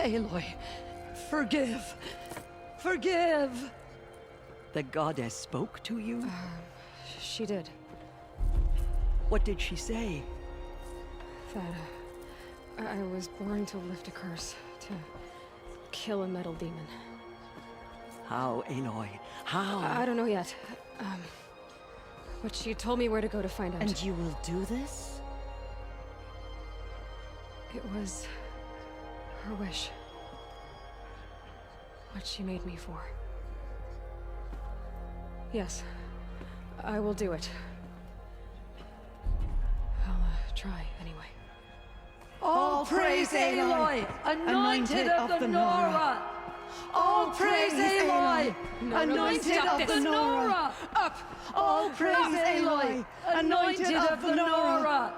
Aloy, forgive. Forgive! The goddess spoke to you? She did. What did she say? That I was born to lift a curse, to kill a metal demon. How, Aloy? How? I don't know yet. But she told me where to go to find out. And you will do this? It was her wish. What she made me for. Yes, I will do it. I'll try anyway. All praise Aloy, anointed of the Nora! All praise Aloy, anointed of the Nora! Up! All praise Aloy, anointed of the Nora!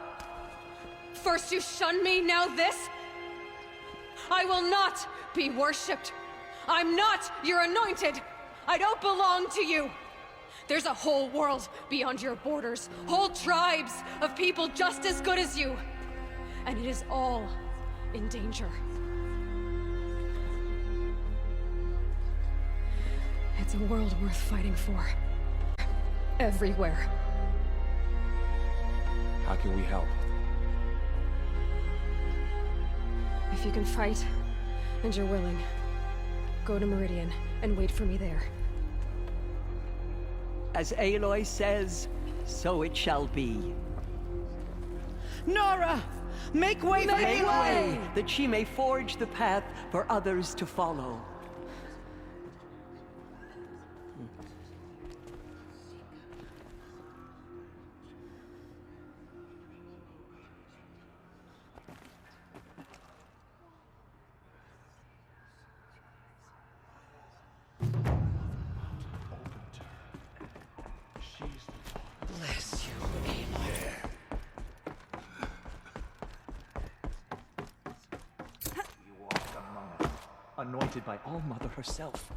First you shun me, now this? I will not be worshipped. I'm not your anointed. I don't belong to you. There's a whole world beyond your borders, whole tribes of people just as good as you. And it is all in danger. It's a world worth fighting for. Everywhere. How can we help? If you can fight, and you're willing, go to Meridian and wait for me there. As Aloy says, so it shall be. Nora! Make way for Make Aloy! way, that she may forge the path for others to follow. Bless you, Aloy. You walk among us, anointed by All-Mother herself.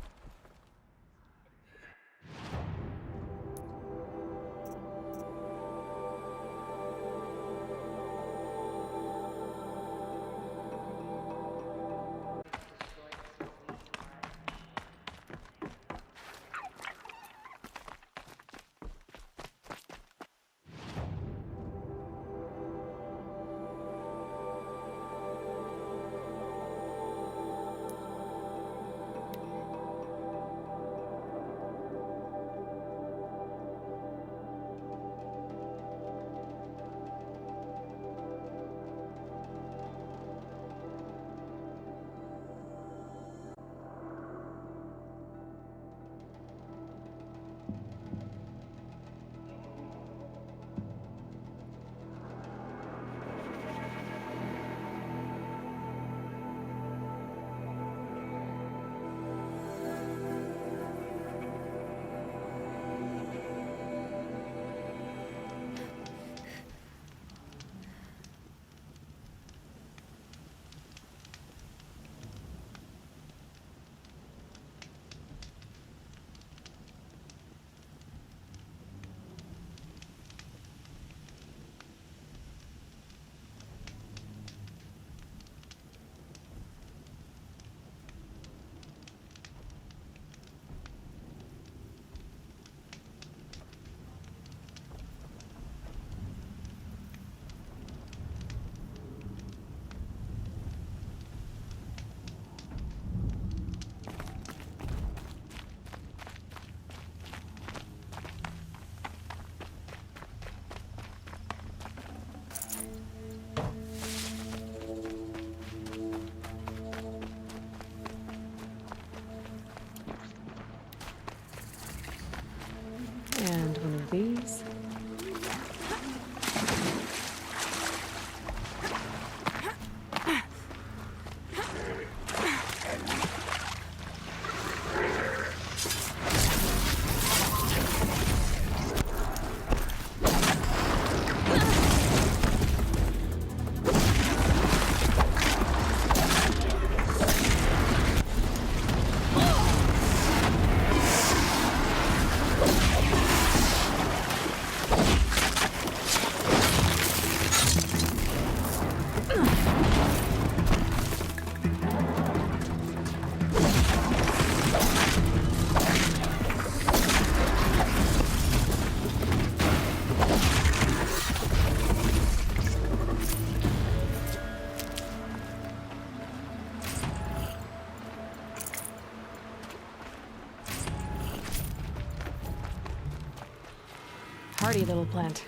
hardy little plant.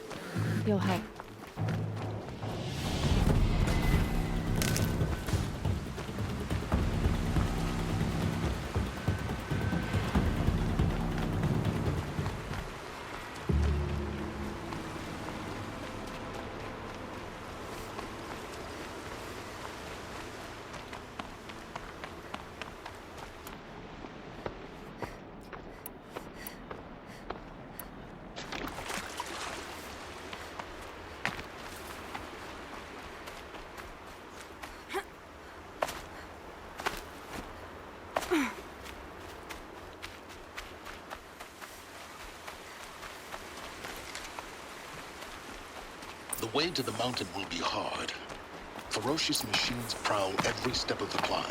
You'll help. The way to the mountain will be hard. Ferocious machines prowl every step of the climb.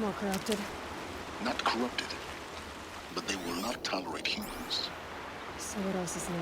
More corrupted. Not corrupted, but they will not tolerate humans. So what else is new?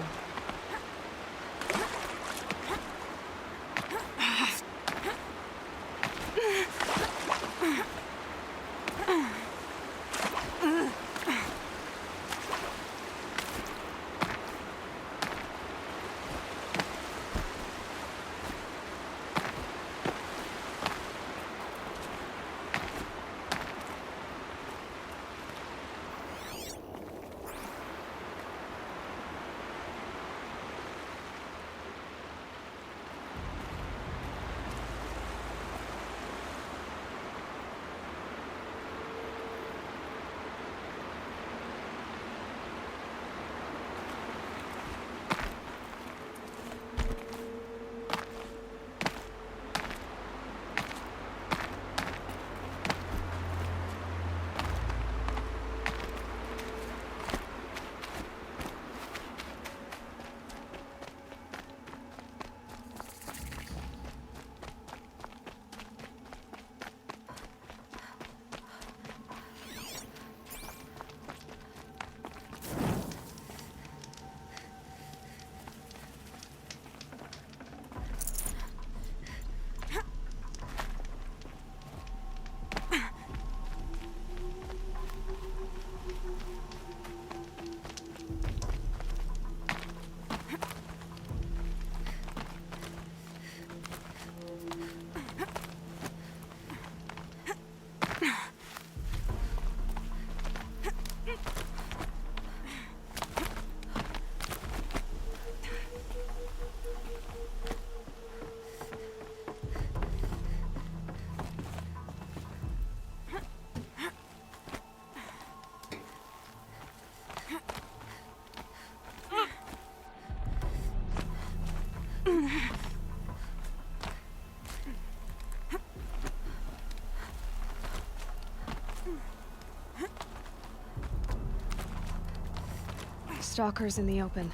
Stalkers in the open.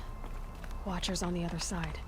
Watchers on the other side.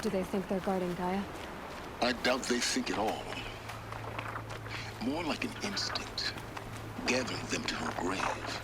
do they think they're guarding, Gaia? I doubt they think at all. More like an instinct, gathering them to her grave.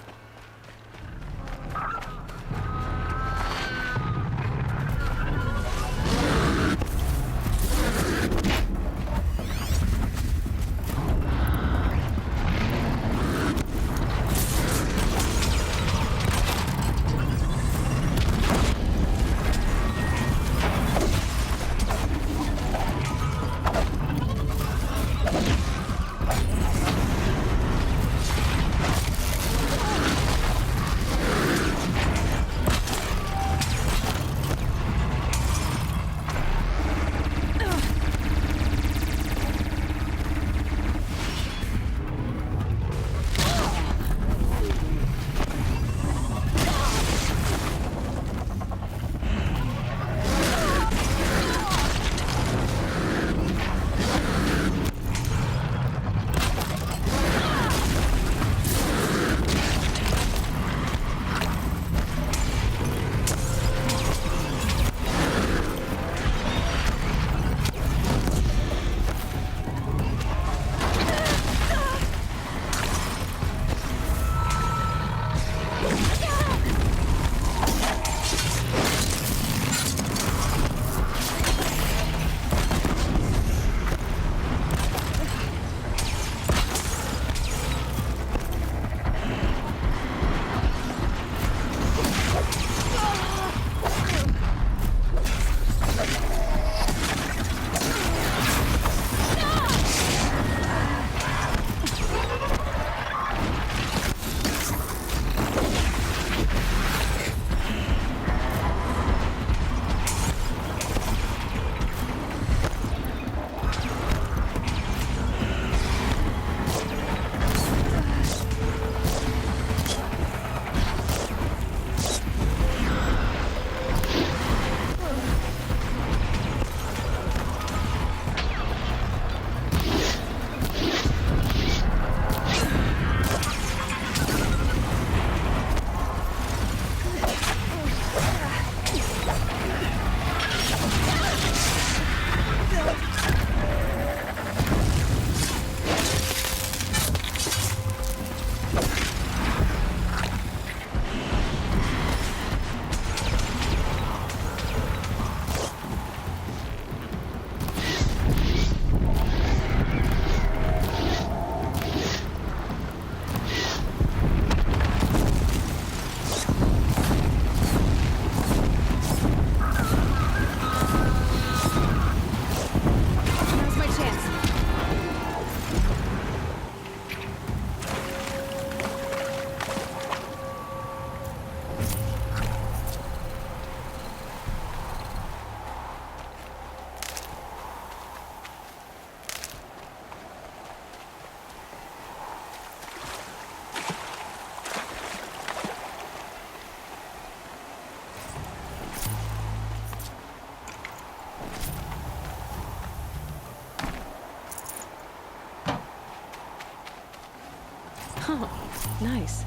Oh, nice.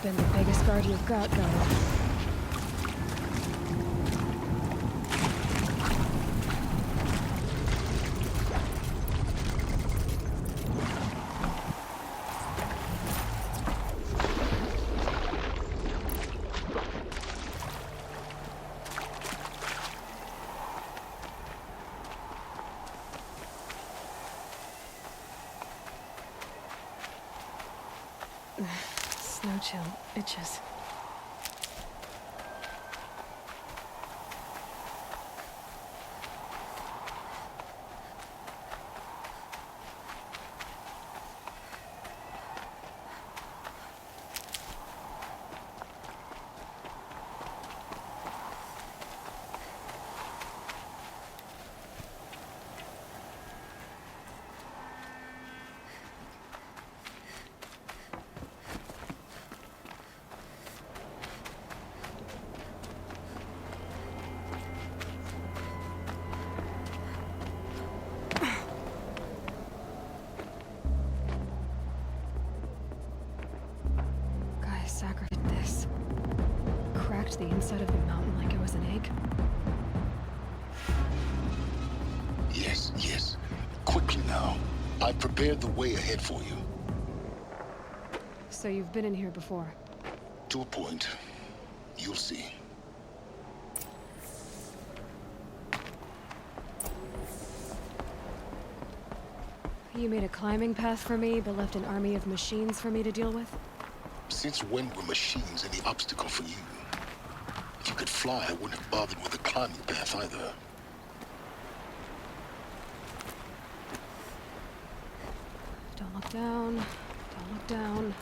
been the biggest guard you've got, Gaia. Snow chill itches. Sacrificed this. Cracked the inside of the mountain like it was an egg. Yes, yes. Quickly now. I've prepared the way ahead for you. So you've been in here before? To a point. You'll see. You made a climbing path for me, but left an army of machines for me to deal with? Since when were machines any obstacle for you? If you could fly, I wouldn't have bothered with the climbing path either. Don't look down. Don't look down.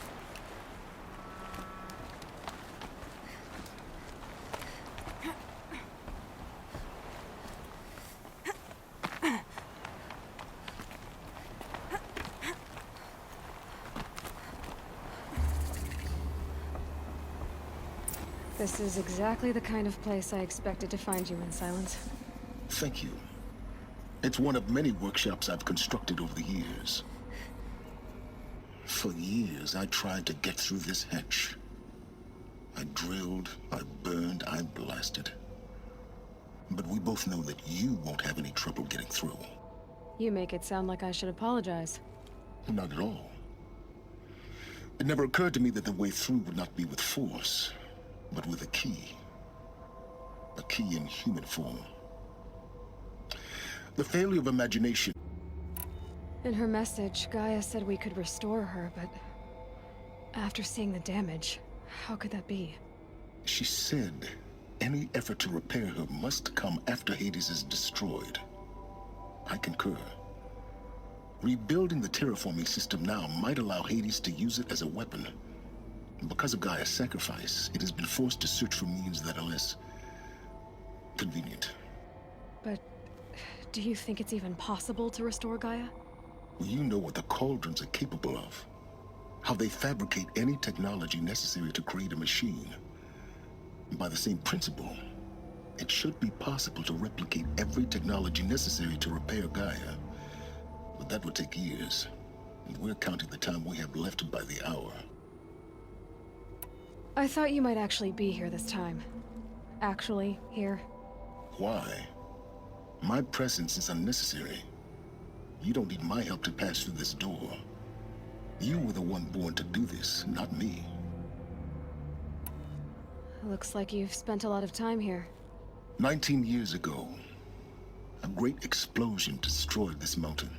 This is exactly the kind of place I expected to find you in, Silence. Thank you. It's one of many workshops I've constructed over the years. For years, I tried to get through this hatch. I drilled, I burned, I blasted. But we both know that you won't have any trouble getting through. You make it sound like I should apologize. Not at all. It never occurred to me that the way through would not be with force, but with a key. A key in human form. The failure of imagination. In her message, Gaia said we could restore her, but after seeing the damage, how could that be? She said any effort to repair her must come after Hades is destroyed. I concur. Rebuilding the terraforming system now might allow Hades to use it as a weapon. Because of Gaia's sacrifice, it has been forced to search for means that are less convenient. But do you think it's even possible to restore Gaia? Well, you know what the Cauldrons are capable of. How they fabricate any technology necessary to create a machine. And by the same principle, it should be possible to replicate every technology necessary to repair Gaia. But that would take years. And we're counting the time we have left by the hour. I thought you might actually be here this time. Actually, here. Why? My presence is unnecessary. You don't need my help to pass through this door. You were the one born to do this, not me. Looks like you've spent a lot of time here. 19 years ago, a great explosion destroyed this mountain.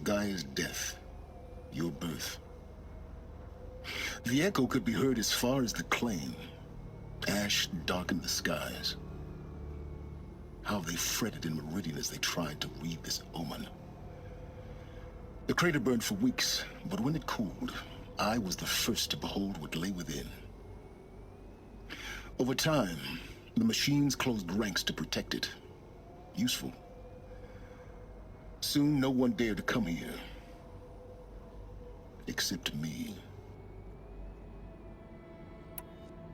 Gaia's death, your birth. The echo could be heard as far as the claim. Ash darkened the skies. How they fretted in Meridian as they tried to read this omen. The crater burned for weeks, but when it cooled, I was the first to behold what lay within. Over time, the machines closed ranks to protect it. Useful. Soon, no one dared to come here. Except me.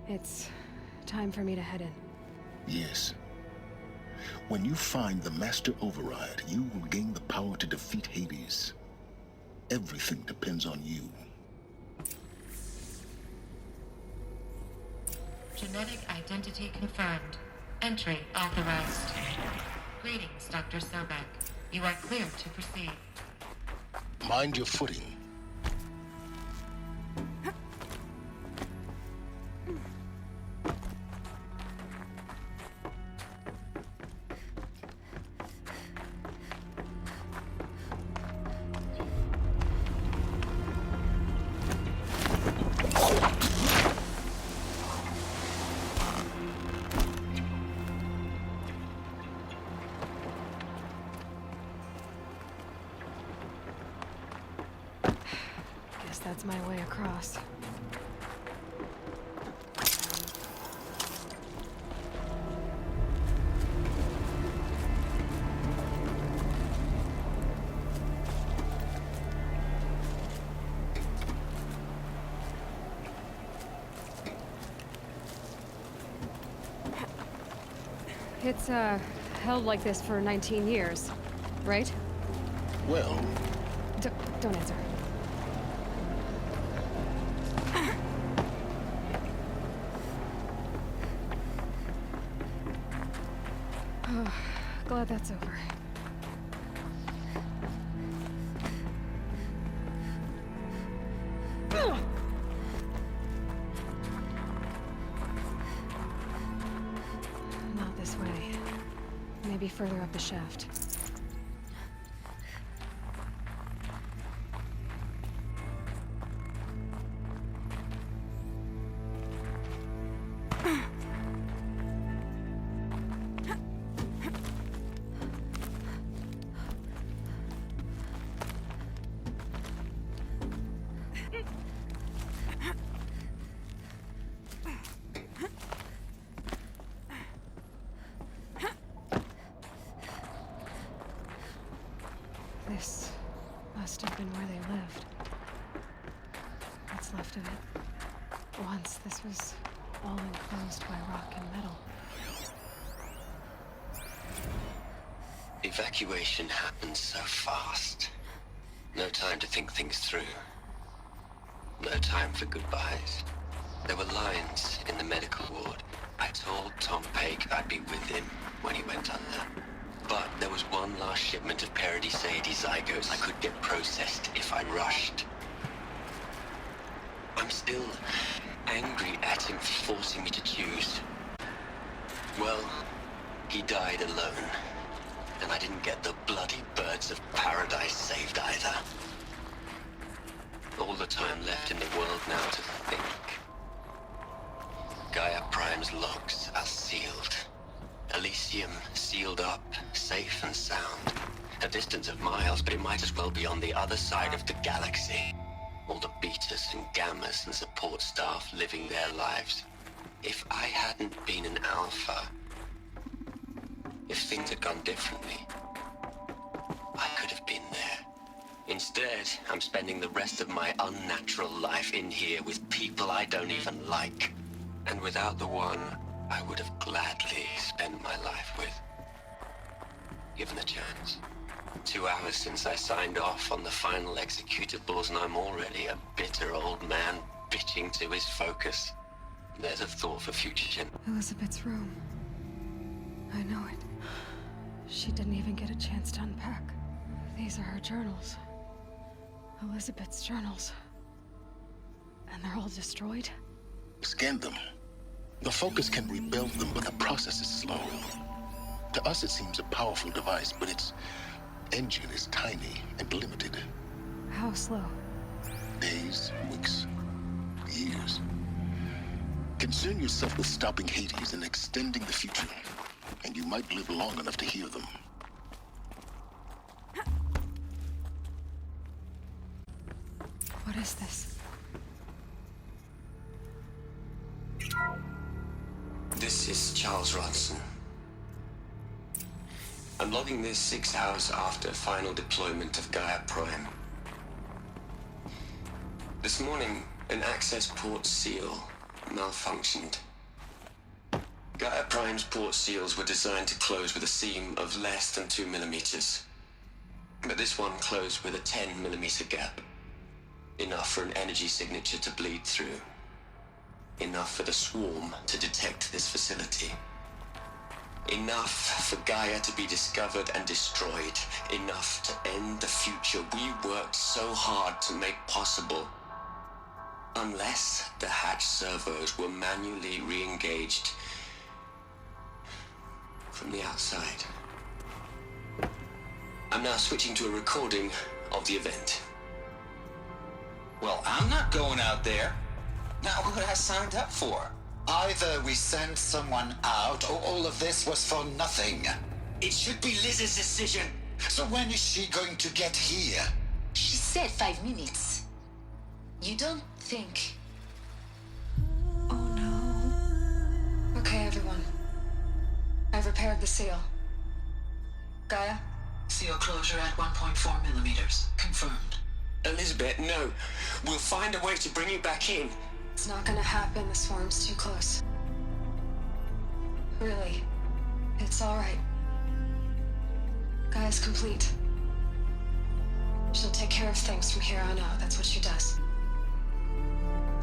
It's time for me to head in. Yes. When you find the Master Override, you will gain the power to defeat Hades. Everything depends on you. Genetic identity confirmed. Entry authorized. Greetings, Dr. Sobek. You are cleared to proceed. Mind your footing. Guess that's my way across. It's, held like this for 19 years, right? Well, Don't answer. Oh, glad that's over. Not this way. Maybe further up the shaft. This must have been where they lived. What's left of it. Once this was all enclosed by rock and metal. Evacuation happened so fast. No time to think things through. No time for goodbyes. There were lines in the medical ward. I told Tom Paik I'd be with him when he went under. But there was one last shipment of Paradis-Sadie zygotes I could get processed if I rushed. I'm still angry at him for forcing me to choose. Well, he died alone. And I didn't get the bloody birds of paradise saved either. All the time left in the world now to think. Gaia Prime's logs are sealed. Elysium sealed up, safe and sound. A distance of miles, but it might as well be on the other side of the galaxy. All the betas and gammas and support staff living their lives. If I hadn't been an alpha, if things had gone differently, I could have been there. Instead, I'm spending the rest of my unnatural life in here with people I don't even like. And without the one I would have gladly spent my life with. Given a chance. 2 hours since I signed off on the final executables, and I'm already a bitter old man bitching to his focus. There's a thought for future gen. Elizabeth's room. I know it. She didn't even get a chance to unpack. These are her journals. Elizabeth's journals. And they're all destroyed? scan them. The Focus can rebuild them, but the process is slow. To us, it seems a powerful device, but its engine is tiny and limited. How slow? Days, weeks, years. Concern yourself with stopping Hades and extending the future, and you might live long enough to hear them. What is this? This is Charles Ronson. I'm logging this 6 hours after final deployment of Gaia Prime. This morning, an access port seal malfunctioned. Gaia Prime's port seals were designed to close with a seam of less than 2 millimeters. But this one closed with a 10 millimeter gap. Enough for an energy signature to bleed through. Enough for the swarm to detect this facility. Enough for Gaia to be discovered and destroyed. Enough to end the future we worked so hard to make possible. Unless the hatch servos were manually re-engaged from the outside. I'm now switching to a recording of the event. Well, I'm not going out there. Not what I signed up for. Either we send someone out, or all of this was for nothing. It should be Liz's decision. So when is she going to get here? She said 5 minutes. You don't think... Oh no. Okay, everyone. I've repaired the seal. Gaia? Seal closure at 1.4 millimeters. Confirmed. Elizabeth, no. We'll find a way to bring you back in. It's not gonna happen. The swarm's too close. Really. It's alright. Gaia's complete. She'll take care of things from here on out. That's what she does.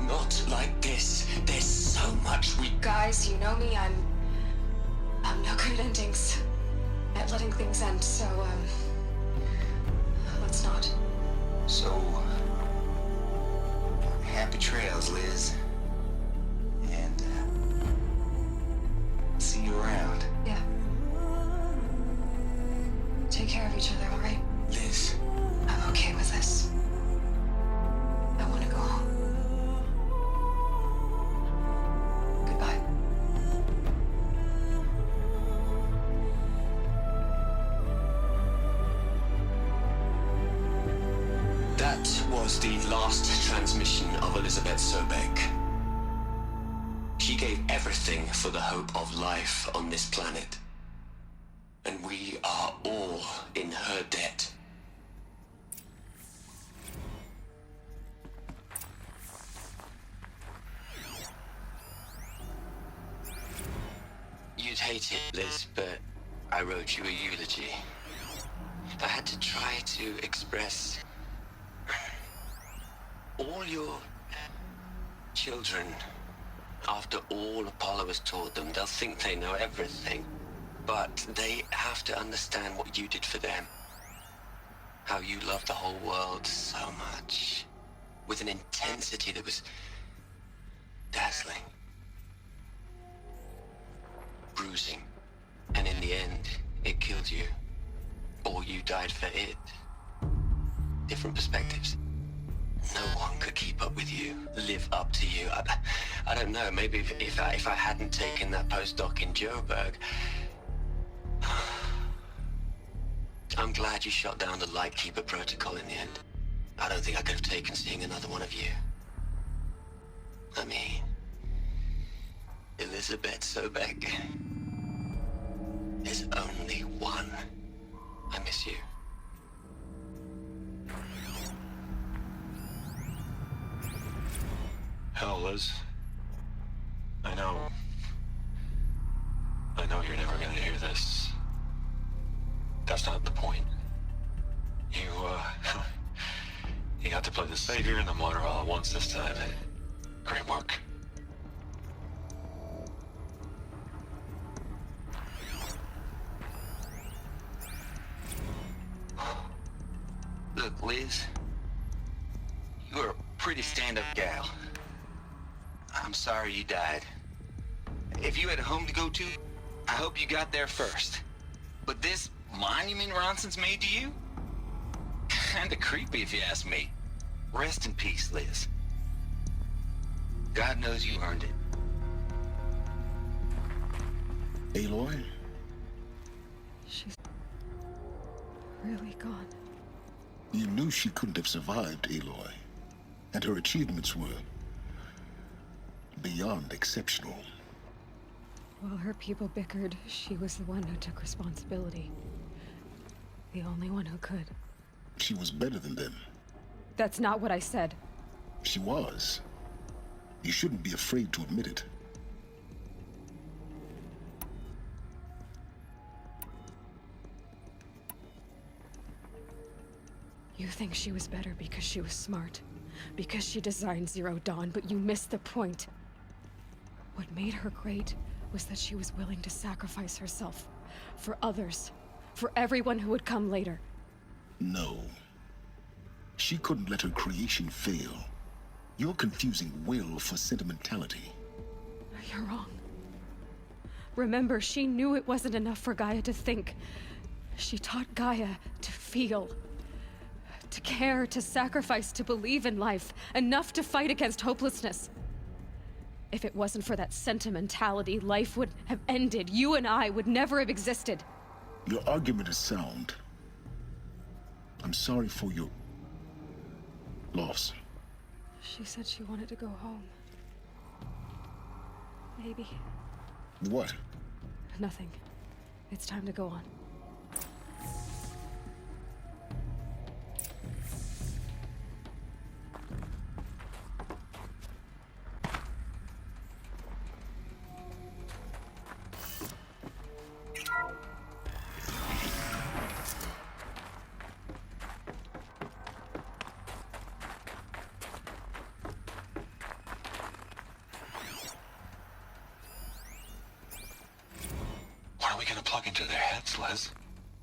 Not like this. There's so much we... Guys, you know me. I'm no good at endings. At letting things end, so, let's not. So, happy trails, Liz. And, see you around. Yeah. Take care of each other, alright? Liz. I'm okay with this. I want to go home. Goodbye. That was the last transmission of Elizabeth Sobek. She gave everything for the hope of life on this planet. And we are all in her debt. You'd hate it, Liz, but I wrote you a eulogy. I had to try to express all your children. After all Apollo has taught them, they'll think they know everything. But they have to understand what you did for them. How you loved the whole world so much. With an intensity that was dazzling. Bruising. And in the end, it killed you. Or you died for it. Different perspectives. No one could keep up with you, live up to you. I don't know, maybe if I hadn't taken that postdoc in Joburg. I'm glad you shot down the Lightkeeper protocol in the end. I don't think I could have taken seeing another one of you. I mean, Elizabeth Sobek. There's only one. I miss you. Hell, Liz. I know you're never gonna hear this. That's not the point. You got to play the savior and the martyr all at once this time. Great work. Look, Liz. You're a pretty stand-up gal. I'm sorry you died. If you had a home to go to, I hope you got there first. But this monument Ronson's made to you? Kinda creepy if you ask me. Rest in peace, Liz. God knows you earned it. Aloy? She's really gone. You knew she couldn't have survived, Aloy. And her achievements were beyond exceptional. While her people bickered, she was the one who took responsibility. The only one who could. She was better than them. That's not what I said. She was. You shouldn't be afraid to admit it. You think she was better because she was smart. Because she designed Zero Dawn, but you missed the point. What made her great was that she was willing to sacrifice herself. For others. For everyone who would come later. No. She couldn't let her creation fail. You're confusing will for sentimentality. You're wrong. Remember, she knew it wasn't enough for Gaia to think. She taught Gaia to feel. To care, to sacrifice, to believe in life. Enough to fight against hopelessness. If it wasn't for that sentimentality, life would have ended. You and I would never have existed. Your argument is sound. I'm sorry for your loss. She said she wanted to go home. Maybe. What? Nothing. It's time to go on. What are we gonna plug into their heads, Les?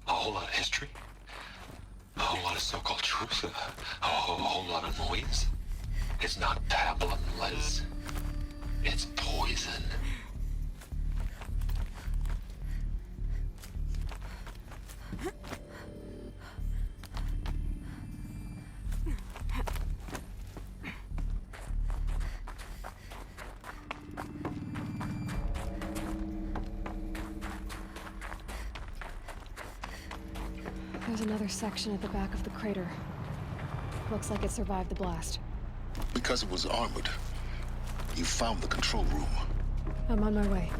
A whole lot of history? A whole lot of so-called truth? A whole lot of noise? It's not pablum, Les. It's poison. There's another section at the back of the crater. Looks like it survived the blast. Because it was armored. You found the control room. I'm on my way.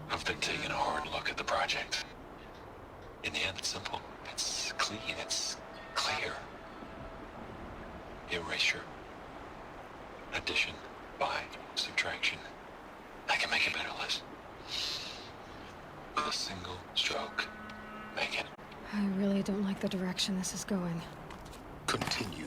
I've been taking a hard look at the project. In the end, it's simple. It's clean. It's clear. Erasure. Addition. By. Subtraction. I can make it better, Liz. With a single stroke. Make it. I really don't like the direction this is going. Continue.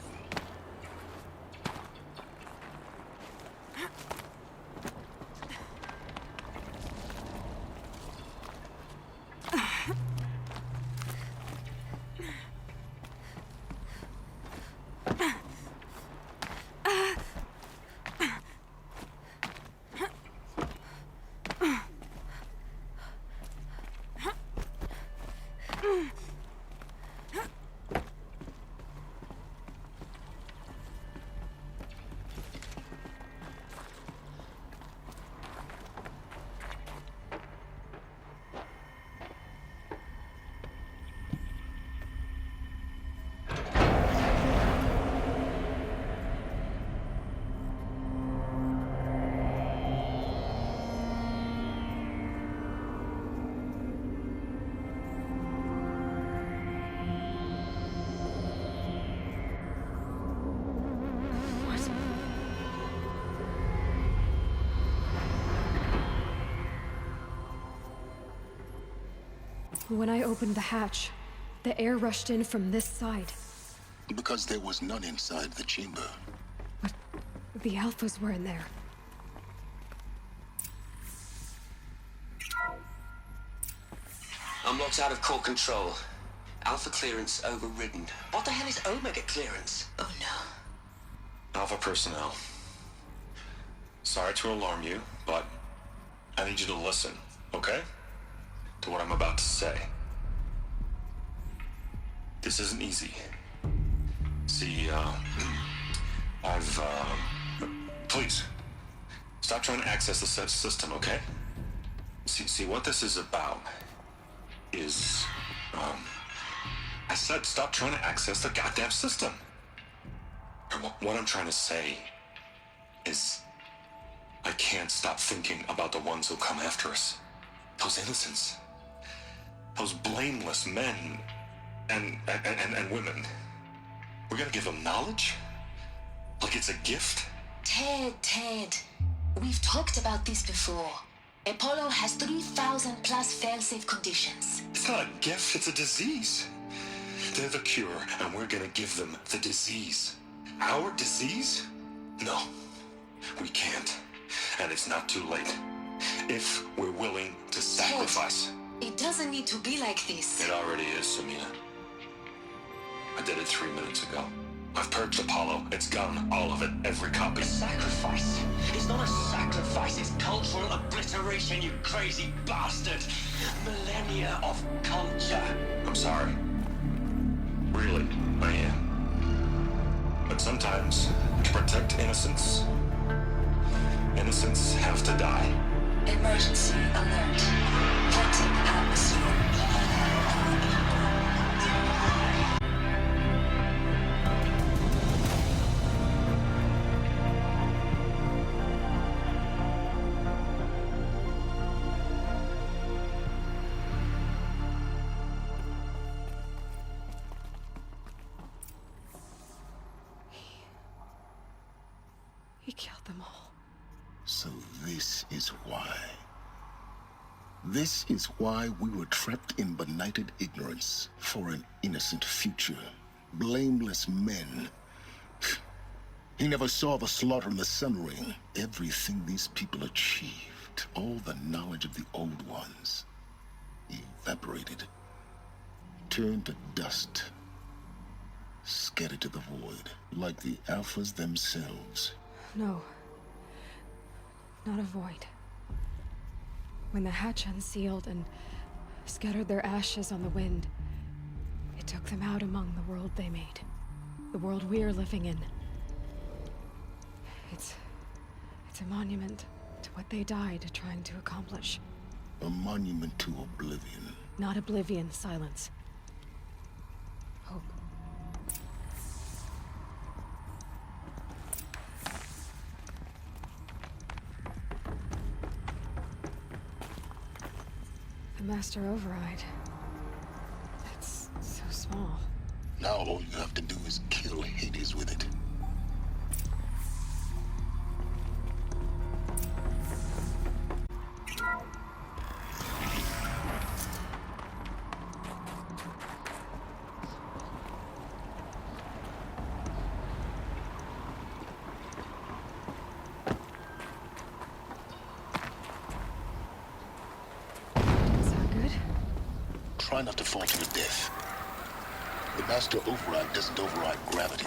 When I opened the hatch, the air rushed in from this side. Because there was none inside the chamber. But the Alphas were in there. I'm locked out of core control. Alpha clearance overridden. What the hell is Omega clearance? Oh no. Alpha personnel. Sorry to alarm you, but I need you to listen, okay? To what I'm about to say. This isn't easy. See, please, stop trying to access the system, okay? See, what this is about is, I said stop trying to access the goddamn system. What I'm trying to say is, I can't stop thinking about the ones who come after us. Those innocents. Those blameless men and women. We're gonna give them knowledge? Like it's a gift? Ted. We've talked about this before. Apollo has 3,000 plus fail-safe conditions. It's not a gift, it's a disease. They're the cure, and we're gonna give them the disease. Our disease? No, we can't. And it's not too late. If we're willing to sacrifice. It doesn't need to be like this. It already is, Samina. I did it 3 minutes ago. I've purged Apollo. It's gone. All of it. Every copy. Sacrifice? It's not a sacrifice, it's cultural obliteration, you crazy bastard! Millennia of culture. I'm sorry. Really, I am. But sometimes, to protect innocence, innocents have to die. Emergency alert. Haunted atmosphere. He killed them all. So this is why. This is why we were trapped in benighted ignorance for an innocent future. Blameless men. He never saw the slaughter in the Sun Ring. Everything these people achieved, all the knowledge of the old ones, evaporated, turned to dust, scattered to the void, like the Alphas themselves. No. Not a void. When the hatch unsealed and scattered their ashes on the wind, it took them out among the world they made. The world we're living in. It's a monument to what they died trying to accomplish. A monument to oblivion. Not oblivion, silence. Hope. The Master Override. It's so small. Now all you have to do is kill Hades with it. Try not to fall to your death. The Master Override doesn't override gravity.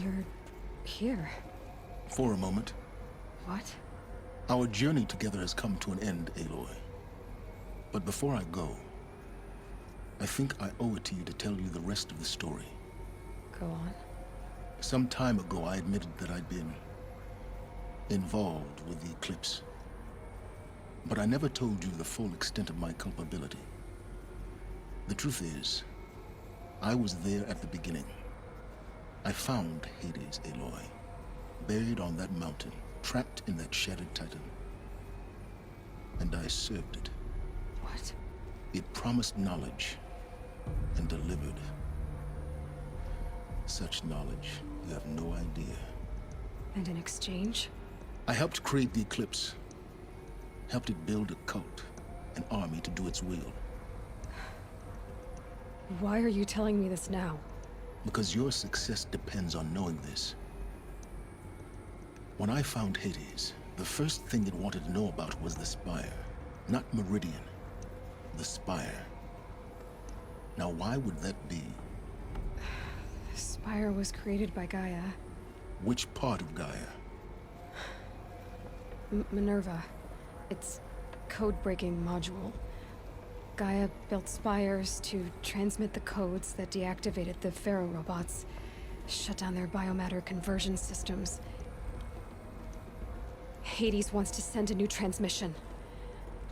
You're here. For a moment. What? Our journey together has come to an end, Aloy. But before I go, I think I owe it to you to tell you the rest of the story. Go on. Some time ago, I admitted that I'd been involved with the Eclipse. But I never told you the full extent of my culpability. The truth is, I was there at the beginning. I found Hades, Aloy, buried on that mountain, trapped in that shattered titan. And I served it. What? It promised knowledge and delivered. Such knowledge, you have no idea. And in exchange? I helped create the Eclipse. Helped it build a cult, an army to do its will. Why are you telling me this now? Because your success depends on knowing this. When I found Hades, the first thing it wanted to know about was the Spire. Not Meridian. The Spire. Now, why would that be? The Spire was created by Gaia. Which part of Gaia? Minerva. Its code-breaking module. Gaia built spires to transmit the codes that deactivated the Pharaoh robots, shut down their biomatter conversion systems. Hades wants to send a new transmission.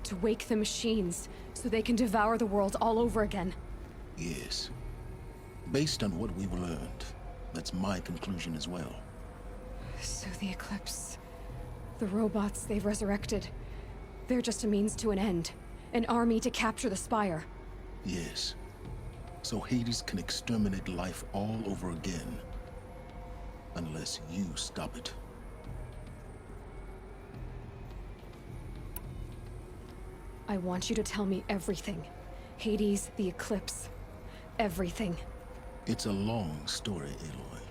To wake the machines, so they can devour the world all over again. Yes. Based on what we've learned, that's my conclusion as well. So the Eclipse... the robots they've resurrected... they're just a means to an end. An army to capture the Spire. Yes. So Hades can exterminate life all over again. Unless you stop it. I want you to tell me everything. Hades, the Eclipse. Everything. It's a long story, Aloy.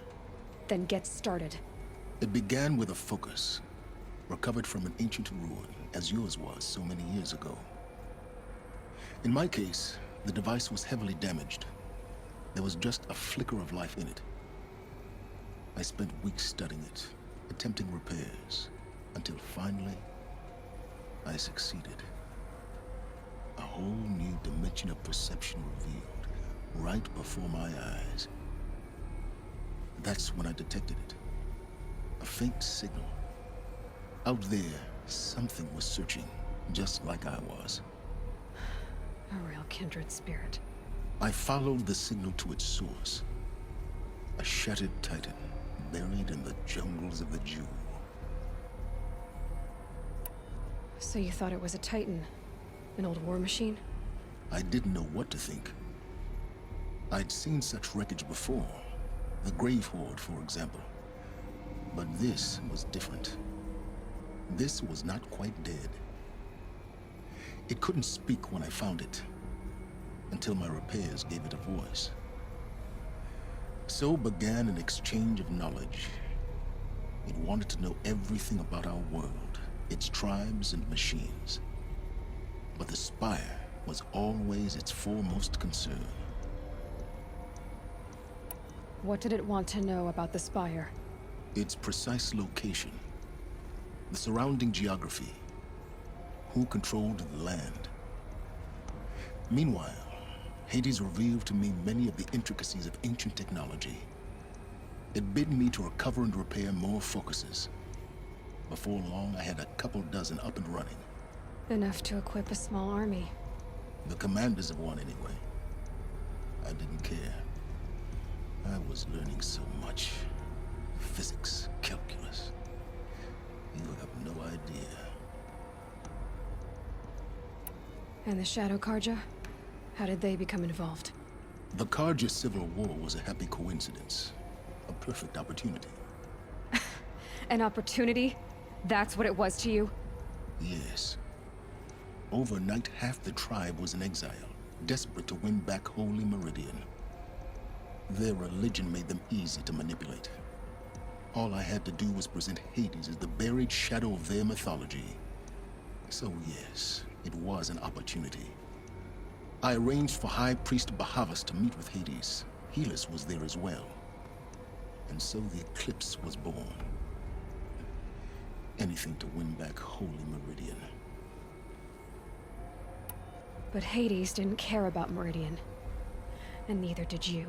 Then get started. It began with a focus. Recovered from an ancient ruin, as yours was so many years ago. In my case, the device was heavily damaged. There was just a flicker of life in it. I spent weeks studying it, attempting repairs, until finally, I succeeded. A whole new dimension of perception revealed, right before my eyes. That's when I detected it. A faint signal. Out there, something was searching, just like I was. A real kindred spirit. I followed the signal to its source. A shattered titan, buried in the jungles of the Jew. So you thought it was a titan? An old war machine? I didn't know what to think. I'd seen such wreckage before. The Grave Horde, for example. But this was different. This was not quite dead. It couldn't speak when I found it, until my repairs gave it a voice. So began an exchange of knowledge. It wanted to know everything about our world, its tribes and machines. But the Spire was always its foremost concern. What did it want to know about the Spire? Its precise location, the surrounding geography, who controlled the land. Meanwhile, Hades revealed to me many of the intricacies of ancient technology. It bid me to recover and repair more focuses. Before long, I had a couple dozen up and running. Enough to equip a small army. The commanders of one, anyway. I didn't care. I was learning so much. Physics, calculus. You have no idea. And the Shadow Karja? How did they become involved? The Karja Civil War was a happy coincidence. A perfect opportunity. An opportunity? That's what it was to you? Yes. Overnight, half the tribe was in exile, desperate to win back Holy Meridian. Their religion made them easy to manipulate. All I had to do was present Hades as the buried shadow of their mythology. So yes, it was an opportunity. I arranged for High Priest Bahavas to meet with Hades. Helis was there as well. And so the Eclipse was born. Anything to win back Holy Meridian. But Hades didn't care about Meridian. And neither did you.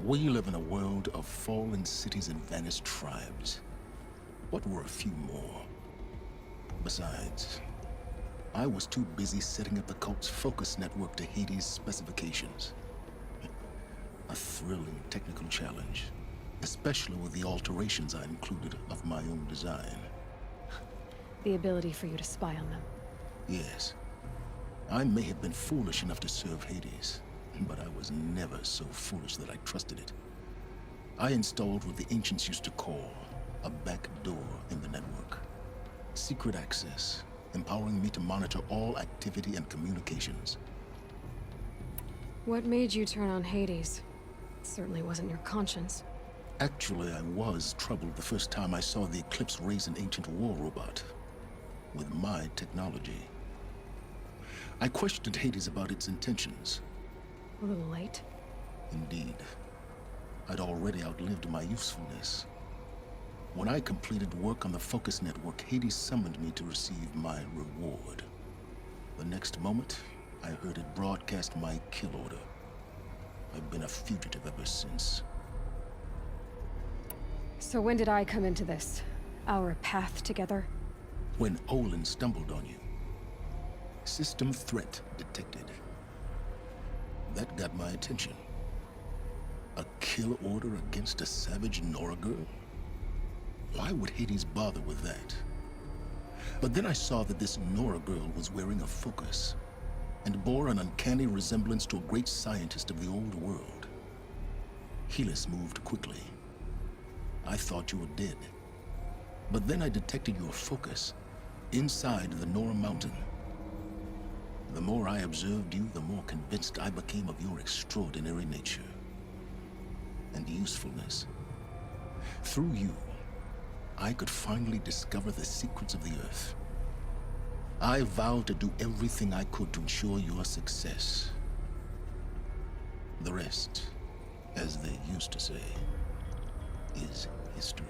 We live in a world of fallen cities and vanished tribes. What were a few more? Besides, I was too busy setting up the cult's focus network to Hades' specifications. A thrilling technical challenge, especially with the alterations I included of my own design. The ability for you to spy on them. Yes. I may have been foolish enough to serve Hades, but I was never so foolish that I trusted it. I installed what the ancients used to call a back door in the network. Secret access, empowering me to monitor all activity and communications. What made you turn on Hades? It certainly wasn't your conscience. Actually, I was troubled the first time I saw the Eclipse raise an ancient war robot. With my technology. I questioned Hades about its intentions. A little late. Indeed. I'd already outlived my usefulness. When I completed work on the Focus Network, Hades summoned me to receive my reward. The next moment, I heard it broadcast my kill order. I've been a fugitive ever since. So when did I come into this? Our path together? When Olin stumbled on you. System threat detected. That got my attention. A kill order against a savage Nora girl? Why would Hades bother with that? But then I saw that this Nora girl was wearing a focus, and bore an uncanny resemblance to a great scientist of the old world. Helis moved quickly. I thought you were dead. But then I detected your focus inside the Nora mountain. The more I observed you, the more convinced I became of your extraordinary nature and usefulness. Through you, I could finally discover the secrets of the Earth. I vowed to do everything I could to ensure your success. The rest, as they used to say, is history.